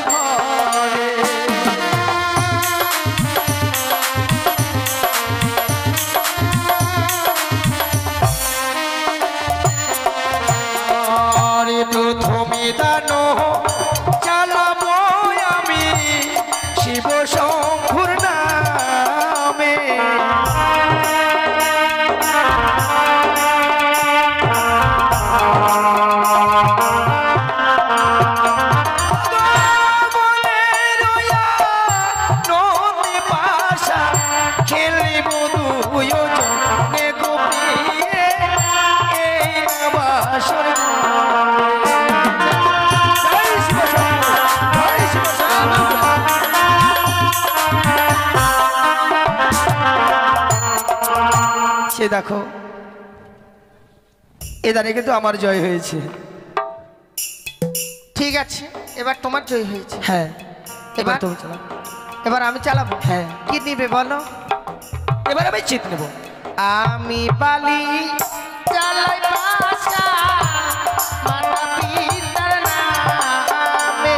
Speaker 4: ঘরে শিব শম্ভুর নামে দেখো এদারে কিন্তু আমার জয় হয়েছে।
Speaker 1: ঠিক আছে, এবার তোমার জয় হয়েছে।
Speaker 4: হ্যাঁ, এবার
Speaker 1: এবার
Speaker 4: তুমি চালাও।
Speaker 1: এবার আমি চালাবো।
Speaker 4: হ্যাঁ,
Speaker 1: কি নিবে বলো?
Speaker 4: এবার আমি চিত নেব।
Speaker 1: আমি বালি চালাই পাশা মাতা পিতার নামে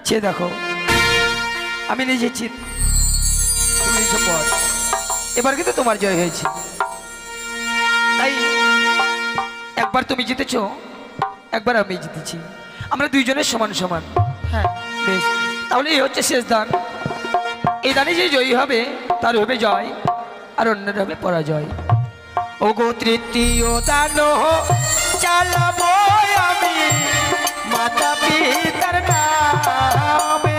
Speaker 4: চেয়ে দেখো, আমি নিজে চিত, তুমি নিজে পর। এবার কিন্তু তোমার জয় হয়েছে। তাই একবার তুমি জিতেছো, একবার আমি জিতেছি, আমরা দুইজনের সমান সমান।
Speaker 1: হ্যাঁ
Speaker 4: বেশ, তাহলে এই হচ্ছে শেষ দান। এই দানে যে জয়ী হবে তার হবে জয়, আর অন্যের হবে পরাজয়। ও গো তৃতীয় দান চালাবো আমি মাতা পিতার নামে।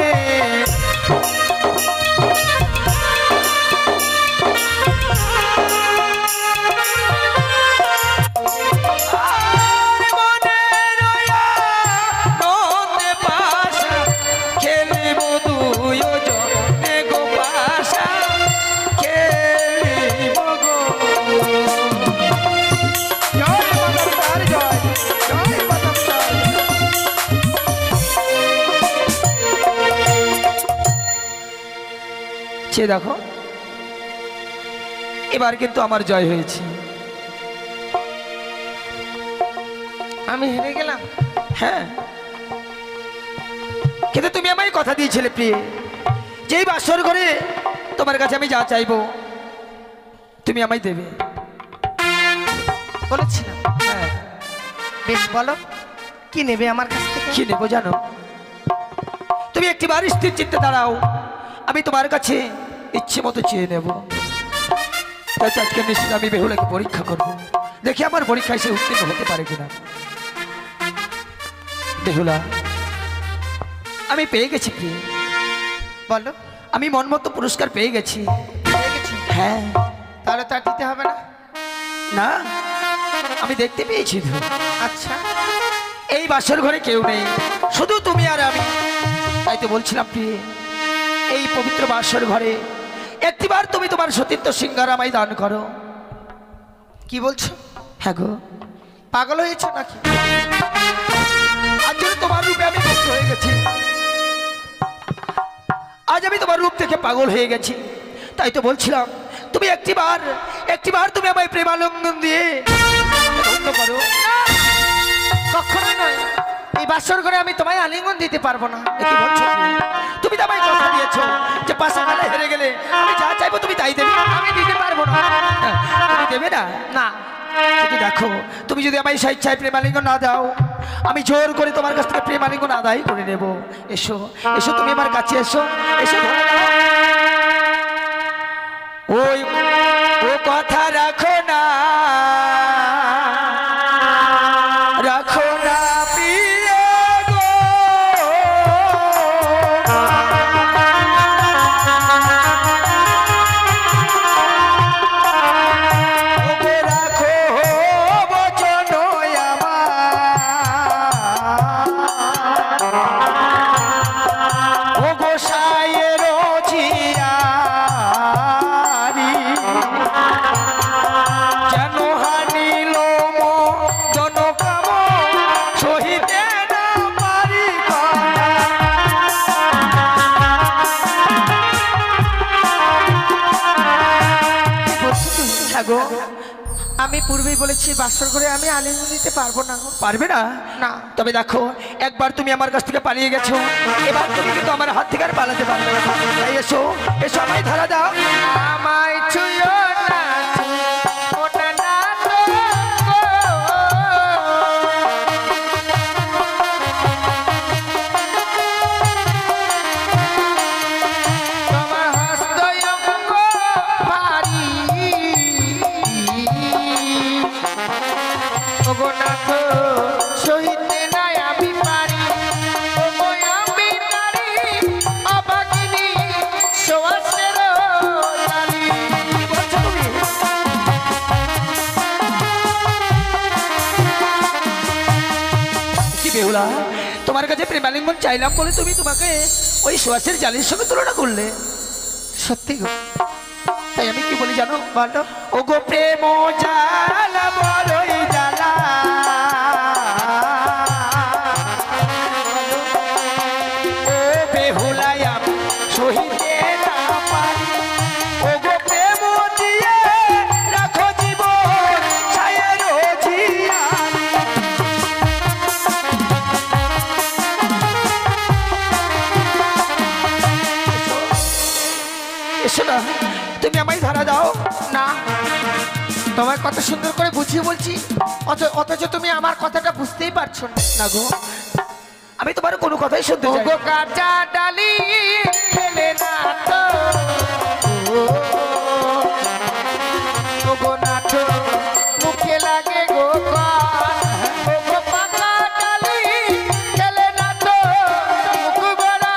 Speaker 4: দেখো এবার কিন্তু আমার জয় হয়েছে।
Speaker 1: আমি হেরে গেলাম।
Speaker 4: হ্যাঁ, কিন্তু তুমি আমায় কথা দিয়েছিলে প্রিয়ে, যেই বাসর ঘরে তোমার কাছে আমি যা চাইবো তুমি আমায় দেবে।
Speaker 1: বলেছিলাম।
Speaker 4: হ্যাঁ,
Speaker 1: বেশ বলো, কি নেবে আমার কাছ থেকে?
Speaker 4: কি নেবো জানো? তুমি একটিবার স্থির চিত্তে দাঁড়াও, আমি তোমার কাছে ইচ্ছে মতো চেয়ে নেব। তাই আজকে নিশ্চয় আমি বেহুলাকে পরীক্ষা করব, দেখি আমার পরীক্ষায় সে উত্তীর্ণ হতে পারে কিনা। বেহুলা, আমি পেয়ে গেছি প্রিয়ে।
Speaker 1: বলো।
Speaker 4: আমি মন মতো পুরস্কার পেয়ে গেছি।
Speaker 1: পেয়ে গেছি?
Speaker 4: হ্যাঁ।
Speaker 1: তাহলে তা দিতে হবে না?
Speaker 4: না, আমি দেখতে পেয়েছি তো।
Speaker 1: আচ্ছা,
Speaker 4: এই বাসর ঘরে কেউ নেই, শুধু তুমি আর আমি। তাই তো বলছিলাম প্রিয়ে, এই পবিত্র বাসর ঘরে একটিবার তুমি তোমার সতীত্ব সিংহার আমায় দান করো।
Speaker 1: কি বলছো?
Speaker 4: হ্যাঁ গো।
Speaker 1: পাগল হয়েছো নাকি?
Speaker 4: আজ যদি তোমার রূপে আমি মুগ্ধ হয়ে গেছি, আজ আমি তোমার রূপ দেখে পাগল হয়ে গেছি। তাই তো বলছিলাম তুমি একটিবার তুমি আমায় প্রেমালিঙ্গন দিয়ে ধন্য করো।
Speaker 1: কখনোই নয়, এই বাসর ঘরে আমি তোমায় আলিঙ্গন দিতে পারবো না।
Speaker 4: এ কি বলছো তুমি? তুমি তো আমায় কথা দিয়েছো যে পাশা খেলা হেরে গেলে আমি যা চাইবো তুমি তাই দেবে।
Speaker 1: আমি দিতে পারবো না।
Speaker 4: তুমি দেবে না?
Speaker 1: না।
Speaker 4: কিন্তু দেখো, তুমি যদি আমায় স্বেচ্ছায় প্রেমালিঙ্গন না দাও, আমি জোর করে তোমার কাছ থেকে প্রেমালিঙ্গন আদায় করে নেব। এসো এসো, তুমি আমার কাছে এসো, এসো ধরে নাও। ওই ও কথা রাখো না, রাখো না প্রিয় গো। ওকে রাখো বচন আমার, ও গোসাইয়ের জিয়ারি যেন হানি গো,
Speaker 1: আমি পূর্বেই বলেছি বাসর ঘরে আমি আলিঙ্গন দিতে পারবো না গো।
Speaker 4: পারবে না?
Speaker 1: না।
Speaker 4: তবে দেখো, একবার তুমি আমার কাছ থেকে পালিয়ে গেছো, এবার তুমি কিন্তু আমার হাত থেকে আর পালাতে পারবে না। তাই এসো, এসো আমায় ধরা দাও।
Speaker 1: আমায় ছুঁয়ো না, ওটা না তো তোমার হস্ত অঙ্গ ভারী, ওগো নাথ সহিতে নাই আমি পারি, ওগো আমি নারী অভাগিনী সোয়াসের জালি।
Speaker 4: কি বলছো তুমি? কি বেহুলা, তোমার কাছে প্রেমালিঙ্গন চাইলাম বলে তুমি তোমাকে ওই সোয়াসের জালির সঙ্গে তুলনা করলে?
Speaker 1: সত্যি গো।
Speaker 4: তাই আমি কি বলি জানো? বলো। ও গো প্রেম জালা বড়ই জালা, ও বেহুলাই আমি সহিতে না পারি, ও গো প্রেম দিয়ে রাখো জীবন ছায়ের জিয়ারি। এসো না, তুমি আমায় ধরা দাও।
Speaker 1: না, তোমায় কত সুন্দর করে বুঝিয়ে বলছি, অথচ তুমি আমার কথাটা বুঝতেই পারছো না।
Speaker 4: না গো, আমি তোমার কোনো কথাই শুনতে চাই না।
Speaker 1: ওগো কাঁচা ডালি খেলে না তো, ওগো নাথ মুখে লাগে গো কন, ওগো পাকা ডালি খেলে না তো মুখ ভরা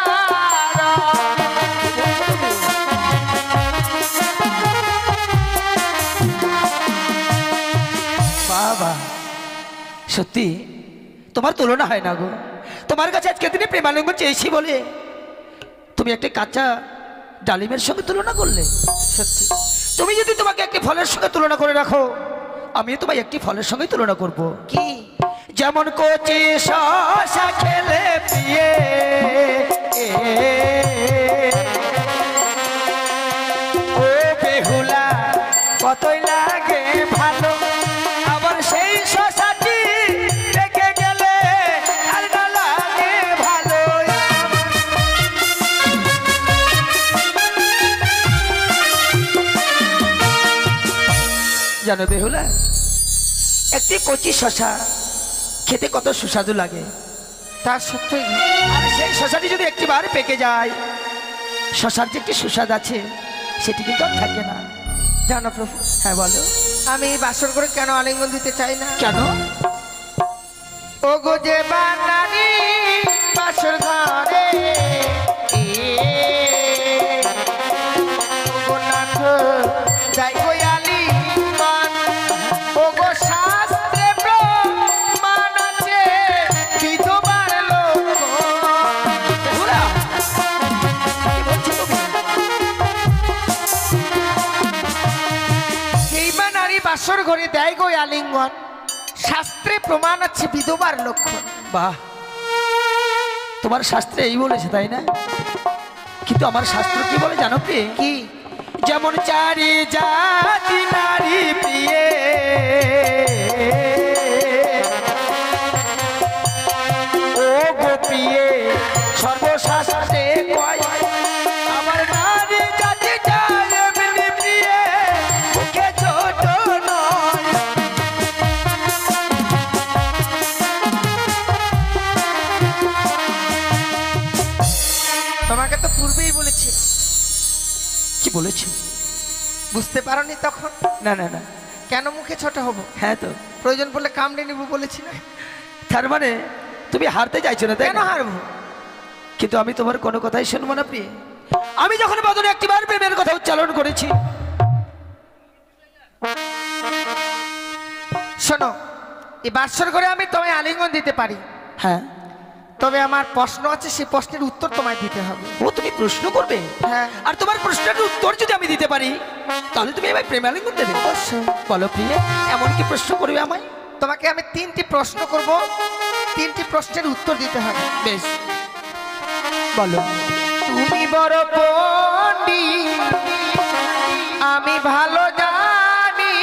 Speaker 4: বাবা, সত্যি তোমার তুলনা হয় না গো। তোমার কাছে আজকে দিনে প্রেমালিঙ্গন চেয়েছি বলে তুমি একটা কাঁচা ডালিমের সঙ্গে তুলনা করলে।
Speaker 1: সত্যি।
Speaker 4: তুমি যদি তোমাকে একটি ফলের সঙ্গে তুলনা করে রাখো, আমি তোমায় একটি ফলের সঙ্গে তুলনা করব।
Speaker 1: কি?
Speaker 4: যেমন কচি শসা খেলে পিয়ে, ও বেহুলা কতই লাগে ভালো, আবার সেই শসাটি পেকে গেলে আর না লাগে ভালো। জানো বেহুলা, একটি কচি শসা খেতে কত সুস্বাদু লাগে,
Speaker 1: তার সত্যই গো।
Speaker 4: আর সেই শসাটি যদি একটিবার পেকে যায়, শসার যে একটি সুস্বাদ আছে সেটি কিন্তু আর থাকে না।
Speaker 1: জানো প্রভু,
Speaker 4: হ্যাঁ বলো।
Speaker 1: আমি এই বাসর করে কেন আলিঙ্গন দিতে চাই না?
Speaker 4: কেন?
Speaker 1: ওগো যে বানানি বাসর ঘরে, ওগো নাথ যাই গো আলিঙ্গন, ওগো শাস্ত্রে প্রমাণ আছে বিধবার লক্ষণ।
Speaker 4: বেহুলা, কি বলছো তুমি?
Speaker 1: এই বা নারী বাসর ঘরে দেয় গো আলিঙ্গন, শাস্ত্রে প্রমাণ আছে বিধবার লক্ষণ।
Speaker 4: বাহ, তোমার শাস্ত্রে এই বলেছে তাই না? কিন্তু আমার শাস্ত্র কি বলে জানো প্রিয়ে?
Speaker 1: কি?
Speaker 4: যেমন চারি জাতি নারী প্রিয়ে, ও গো প্রিয়ে সর্বশাস্ত্রে কয়, আমার নারী জাতি যায় এমনি প্রিয়ে, মুখে ছোট নয়।
Speaker 1: তোমাকে তো পূর্বেই বলেছি,
Speaker 4: কি বলেছো?
Speaker 1: বুঝতে পারোনি তখন?
Speaker 4: না না না,
Speaker 1: কেন মুখে ছোট হব?
Speaker 4: হ্যাঁ তো,
Speaker 1: প্রয়োজন পড়লে কামড়ে নিব বলেছি না?
Speaker 4: তার মানে তুমি হারতে চাইছো না তাই
Speaker 1: কেন
Speaker 4: না?
Speaker 1: হারবো?
Speaker 4: কিন্তু আমি তোমার কোনো কথাই শুনবো না প্রিয়ে। আমি যখন বদনে একটিবার প্রেমের কথা উচ্চারণ করেছি,
Speaker 1: শোনো, এই বাসর ঘরে আমি তোমায় আলিঙ্গন দিতে পারি,
Speaker 4: হ্যাঁ,
Speaker 1: তবে আমার প্রশ্ন আছে, সেই প্রশ্নের উত্তর তোমায় দিতে হবে।
Speaker 4: ও তুমি প্রশ্ন করবে?
Speaker 1: হ্যাঁ।
Speaker 4: আর তোমার প্রশ্নের উত্তর যদি আমি দিতে পারি, তাহলে তুমি আমায় প্রেমালিঙ্গন দেবে?
Speaker 1: অবশ্যই।
Speaker 4: বলো প্রিয়ে, এমন কি প্রশ্ন করবে আমায়?
Speaker 1: তোমাকে আমি 3টি প্রশ্ন করব, 3টি প্রশ্নের উত্তর দিতে হবে।
Speaker 4: বেশ, বলো।
Speaker 1: তুমি বড় পণ্ডিত আমি ভালো জানি,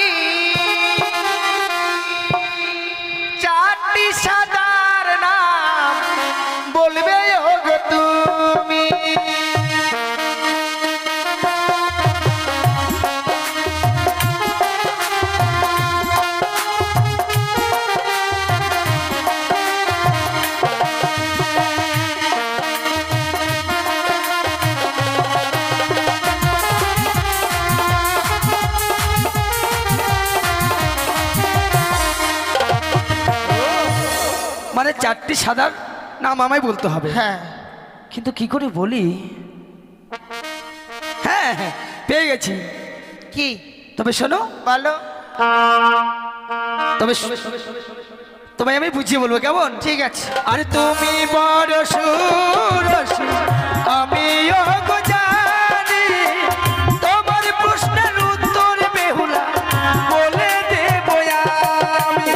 Speaker 4: 4টি সাদার নাম আমায় বলতে হবে।
Speaker 1: হ্যাঁ
Speaker 4: কিন্তু কি করে বলি? হ্যাঁ হ্যাঁ পেয়ে গেছি।
Speaker 1: কি?
Speaker 4: তবে শোনো,
Speaker 1: বলো।
Speaker 4: তবে তোমায় আমি বুঝিয়ে বলবো, কেমন?
Speaker 1: ঠিক আছে।
Speaker 4: আরে তুমি বড় সুরসী, আমিও গো জানি, তোমার প্রশ্নের উত্তর বেহুলা বলে দেবো আমি।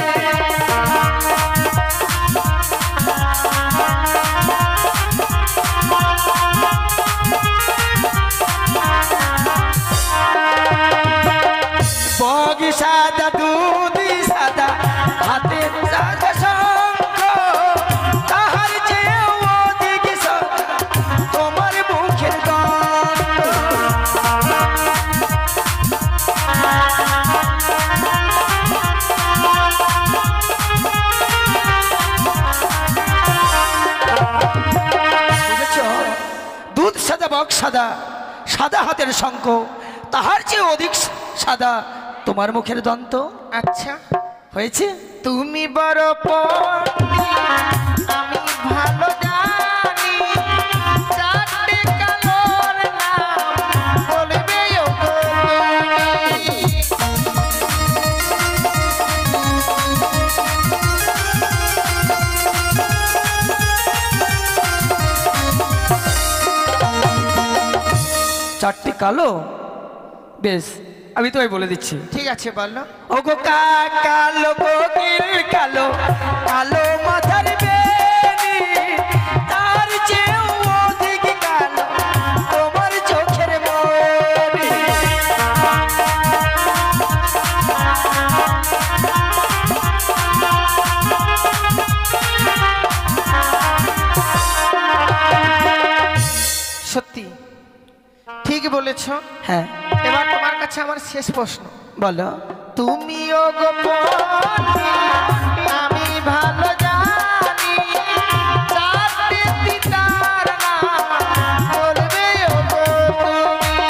Speaker 4: বগি সাদা দুধি সাদা হাতে সাদা শঙ্খ, তাহার চেয়েও অধিক সাদা তোমার মুখের গন্ধ। বুঝেছ? দুধ সাদা বক সাদা, সাদা হাতের শঙ্খ, তাহার চেয়ে অধিক সাদা তোমার মুখের দন্ত।
Speaker 1: আচ্ছা
Speaker 4: হয়েছে?
Speaker 1: তুমি বড় পণ্ডিত, আমি ভালো জানি, 4টে কালোর নাম বলবে ওগো তুমি।
Speaker 4: চারটি কালো? বেশ, আমি তোমায় বলে দিচ্ছি।
Speaker 1: ঠিক আছে বলো।
Speaker 4: ওগো কালো কোকিল কালো, কালো মাথার বেনি, তার চেয়েও অধিক কালো তোমার চোখের মনি।
Speaker 1: সত্যি ঠিক বলেছ।
Speaker 4: হ্যাঁ
Speaker 1: এবার তোমার কাছে আমার শেষ প্রশ্ন।
Speaker 4: বলো।
Speaker 1: তুমি ওগো পণ্ডিত, আমি ভালো জানি, 4টে পিতার নাম বলবে ওগো তুমি।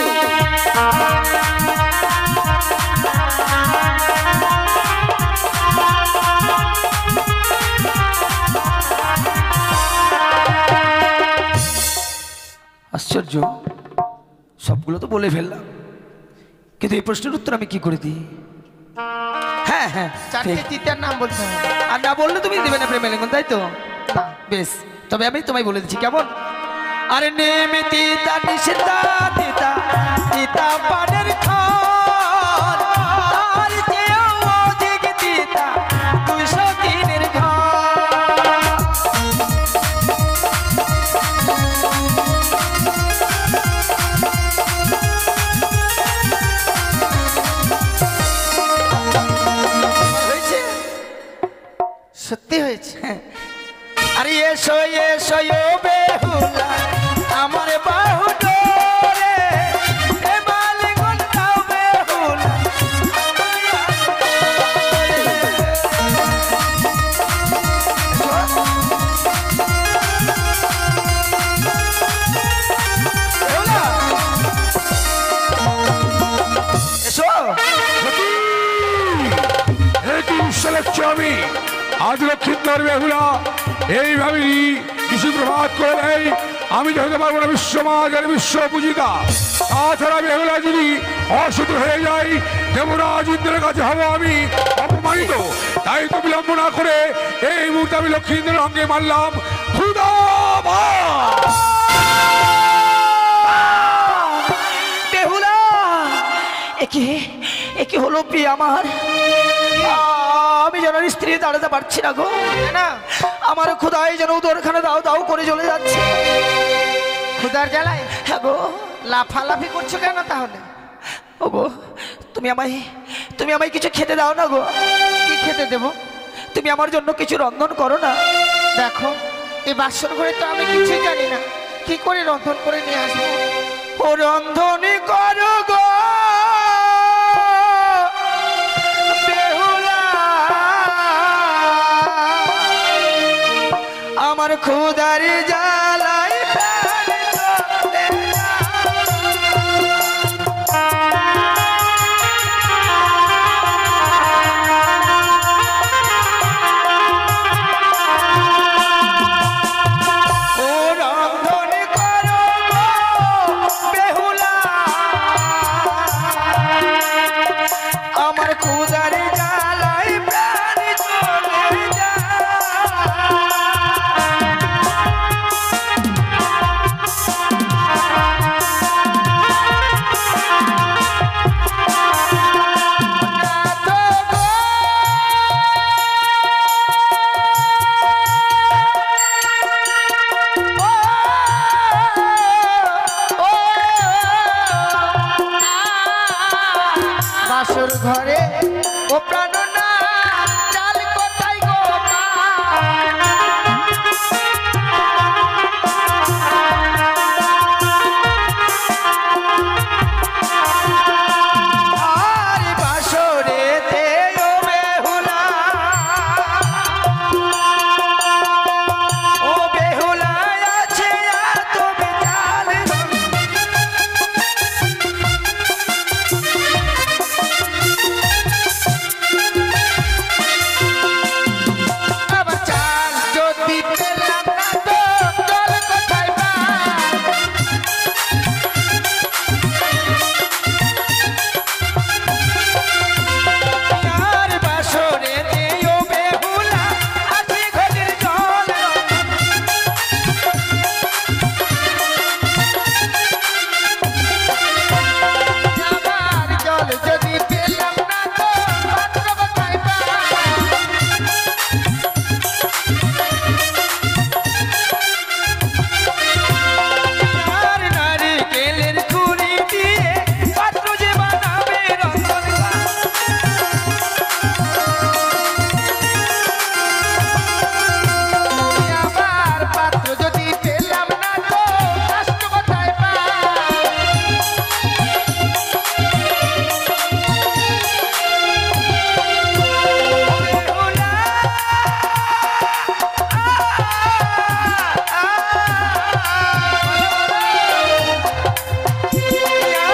Speaker 4: আশ্চর্য, সবগুলো তো বলে ফেললাম, কিন্তু এই প্রশ্নের উত্তর আমি কি করে দিই? হ্যাঁ হ্যাঁ
Speaker 1: 4টে
Speaker 4: ঠিক।
Speaker 1: তিতার নাম বলতে হবে।
Speaker 4: আর না বললে তুমি দেবে না প্রেমের লেগুন, তাই তো?
Speaker 1: না।
Speaker 4: বেশ, তবে আমি তোমায় বলে দিচ্ছি, কেমন? আরে নেমে তিতা নিষেধা তিতা, তিতা পানের খান, তার চেয়েও অধিক তিতা 200 দিনের ঘর। হয়েছে?
Speaker 1: সত্যি হয়েছে।
Speaker 4: আরে এসো এসো ও বেহুলা, আমার বাহু ডোরে, এ মালিগুন দাও বেহুলা। বেহুলা, এসো।
Speaker 5: কি উৎসলাচ্ছ আমি আজ লক্ষ্মীন্দর বেহুলা এইভাবে কিছু প্রভাত করে দেয়, আমি তো হতে পারবো না বিশ্বমাজের বিশ্ব পূজিকা। তাছাড়া বেহুলা যদি অসুধ হয়ে যায়, দেবরাজ ইন্দ্রের কাছে হবো আমি অপমানিত। তাই তো বিলম্ব না করে এই মুহূর্তে আমি লক্ষ্মীন্দ্রের অঙ্গে মারলাম খুদাবাদ।
Speaker 4: বেহুলা, একে হলো প্রিয় আমার, আমি যেন স্ত্রী দাঁড়াতে পারছি না গো।
Speaker 1: না
Speaker 4: আমার খোদাই যেন উদরখানে দাও দাও করে চলে যাচ্ছে।
Speaker 1: ক্ষুধার জ্বালায়
Speaker 4: হ্যাঁ গো।
Speaker 1: লাফালাফি করছো কেন তাহলে?
Speaker 4: ও গো, তুমি আমায় কিছু খেতে দাও না গো।
Speaker 1: কি খেতে দেবো?
Speaker 4: তুমি আমার জন্য কিছু রন্ধন করো না।
Speaker 1: দেখো এই বাসন ঘরে তো আমি কিছুই জানি না, কি করে রন্ধন করে নিয়ে আসবো?
Speaker 4: ও রন্ধনই করো গো বেহুলা, আমার ক্ষুধারি জ্বালাই প্রাণ চলে যায়।
Speaker 1: বাসর ঘরে ও প্রাণ না চাল কোথায় গো মা? আর বাসরেতে ও বেহুলা, ও বেহুলা আছে আর তুমি চাল আবার চাল যদি পেলাম না তো জল কোথায় পাই? আর বাসরেতে ও বেহুলা আছে ঘরের জল আমার জল যদি পেলাম না তো পাত্র কোথায় পাই? আর নারিকেলের কুড়ি দিয়ে পাত্র যে বানাবে রন্ধন আমার পাত্র যদি পেলাম না তো কষ্ট কোথায় পাই? বেহুলা,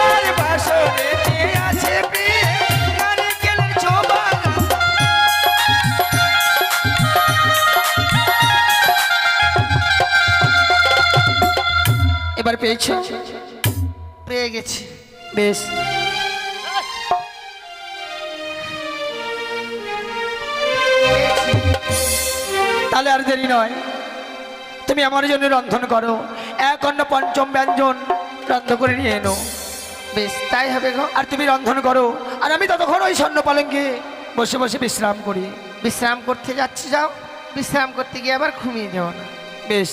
Speaker 1: আর বাসরেতে আছে প্রিয়ে নারিকেলের ছোবাগান। এবার পেয়েছো? পেয়ে গেছি, বেশ। তাহলে আর দেরি নয়, তুমি আমার জন্য রন্ধন করো, এক অন্ন পঞ্চম ব্যঞ্জন রন্ধ করে নিয়ে এনো। বেশ, তাই হবে গো। আর তুমি রন্ধন করো, আর আমি ততক্ষণ ওই স্বর্ণ পালঙ্কে বসে বসে বিশ্রাম করি। বিশ্রাম করতে যাচ্ছি, যাও বিশ্রাম করতে গিয়ে আবার ঘুমিয়ে যাও না। বেশ।